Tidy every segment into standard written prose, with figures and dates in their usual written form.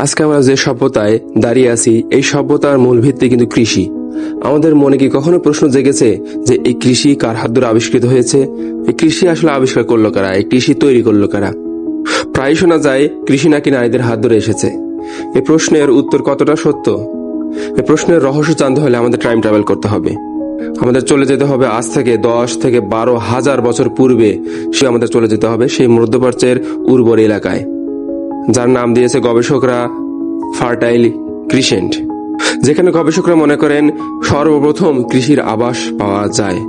আজকে আমরা যে সভ্যতায় দাঁড়িয়ে আছি, এই সভ্যতার মূল ভিত্তি কিন্তু কৃষি। আমাদের মনে কি কখনো প্রশ্ন জেগেছে যে এই কৃষি কার হাত ধরে আবিষ্কৃত হয়েছে? এই কৃষি আসলে আবিষ্কার করলো কারা? এই কৃষি তৈরি করলো কারা? প্রায় শোনা যায় কৃষি নাকি নারীদের হাত ধরে এসেছে। এই প্রশ্নের উত্তর কতটা সত্য? এই প্রশ্নের রহস্য জানতে হলে আমাদের টাইম ট্রাভেল করতে হবে। আমাদের চলে যেতে হবে আজ থেকে 10 থেকে 12,000 বছর পূর্বে। আমাদের চলে যেতে হবে সেই মধ্যপ্রাচ্যের উর্বর এলাকায়, যার নাম দিয়েছে গবেষকরা ফার্টাইল ক্রিসেন্ট, যেখানে গবেষকরা মনে করেন সর্বপ্রথম কৃষির আভাস পাওয়া যায়।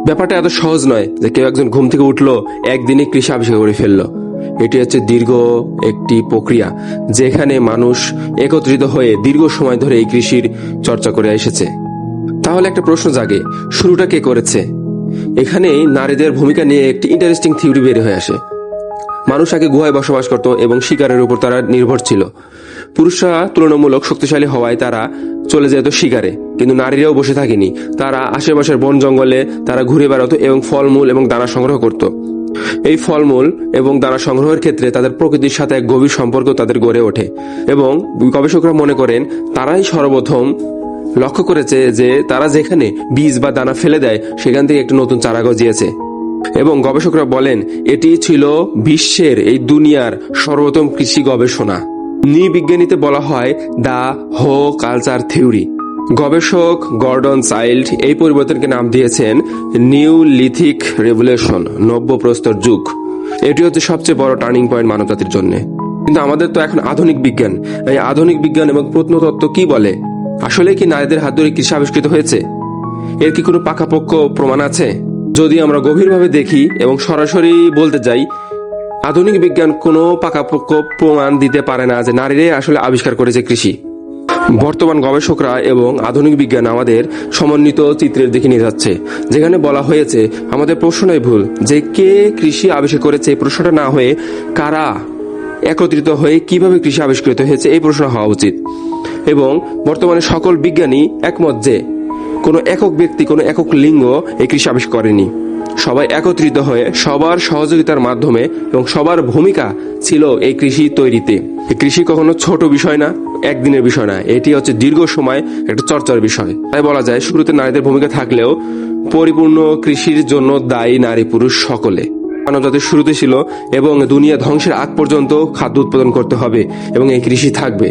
ব্যাপারটা এত সহজ নয় যে কেউ একজন ঘুম থেকে উঠলো একদিনই কৃষি আবিষ্কার করে ফেললো। এটি হচ্ছে দীর্ঘ একটি প্রক্রিয়া, যেখানে মানুষ একত্রিত হয়ে দীর্ঘ সময় ধরে এই কৃষির চর্চা করে এসেছে। তাহলে একটা প্রশ্ন জাগে, শুরুটা কে করেছে? এখানেই নারীদের ভূমিকা নিয়ে একটি ইন্টারেস্টিং থিওরি বের হয়ে আসে। মানুষ আগে গুহায় বসবাস করত এবং শিকারের উপর তারা নির্ভর ছিল। পুরুষরা তুলনামূলক শক্তিশালী হওয়ায় তারা চলে যেত শিকারে, কিন্তু নারীরাও বসে থাকেনি। তারা আশেপাশের বন জঙ্গলে তারা ঘুরে বেড়াতো এবং ফলমূল এবং দানা সংগ্রহ করত। এই ফলমূল এবং দানা সংগ্রহের ক্ষেত্রে তাদের প্রকৃতির সাথে এক গভীর সম্পর্ক তাদের গড়ে ওঠে, এবং গবেষকরা মনে করেন তারাই সর্বপ্রথম লক্ষ্য করেছে যে তারা যেখানে বীজ বা দানা ফেলে দেয় সেখান থেকে একটি নতুন চারা গজিয়েছে। এবং গবেষকরা বলেন এটি ছিল বিশ্বের, এই দুনিয়ার সর্বপ্রথম কৃষি গবেষণা। নৃবিজ্ঞানীতে বলা হয় দ্য হো কালচার থিওরি। গবেষক গর্ডন চাইল্ড এই পরিবর্তনকে নাম দিয়েছেন নিওলিথিক রেভলিউশন, নব্য প্রস্তর যুগ। এটি হচ্ছে সবচেয়ে বড় টার্নিং পয়েন্ট মানবজাতির জন্য। কিন্তু আমাদের তো এখন আধুনিক বিজ্ঞান। এই আধুনিক বিজ্ঞান এবং প্রত্নতত্ত্ব কি বলে? আসলে কি নারীদের হাত ধরে কৃষি আবিষ্কৃত হয়েছে? এর কি কোনো পাকাপোক্ত প্রমাণ আছে? যদি আমরা গভীরভাবে দেখি এবং সরাসরি বলতে যাই, আধুনিক বিজ্ঞান কোনো পাকাপোক্ত প্রমাণ দিতে পারে না যে নারীরাই আসলে আবিষ্কার করেছে কৃষি। বর্তমান গবেষকরা এবং আধুনিক বিজ্ঞান আমাদের সমন্বিত চিত্রের দিকে নিয়ে যাচ্ছে, যেখানে বলা হয়েছে আমাদের প্রশ্নটাই ভুল যে কে কৃষি আবিষ্কার করেছে, এই প্রশ্নটা না হয়ে কারা একত্রিত হয়ে কিভাবে কৃষি আবিষ্কৃত হয়েছে এই প্রশ্ন হওয়া উচিত। এবং বর্তমানে সকল বিজ্ঞানী একমত যে কোনো একক ব্যক্তি, কোনো একক লিঙ্গ এই কৃষি আবিষ্কার করেনি। সবাই একত্রিত হয়ে সবার সহযোগিতার মাধ্যমে এবং সবার ভূমিকা ছিল এই কৃষি তৈরিতে। এই কৃষি কখনো ছোট বিষয় না, একদিনের বিষয় না, এটি হচ্ছে দীর্ঘ সময় একটা চর্চার বিষয়। তাই বলা যায় শুরুতে নারীদের ভূমিকা থাকলেও পরিপূর্ণ কৃষির জন্য দায়ী নারী পুরুষ সকলে। মানবজাতির শুরুতে ছিল এবং দুনিয়া ধ্বংসের আগ পর্যন্ত খাদ্য উৎপাদন করতে হবে এবং এই কৃষি থাকবে।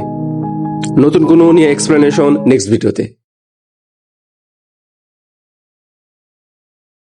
নতুন কোনো নিয়ে এক্সপ্লেনেশন নেক্সট ভিডিওতে।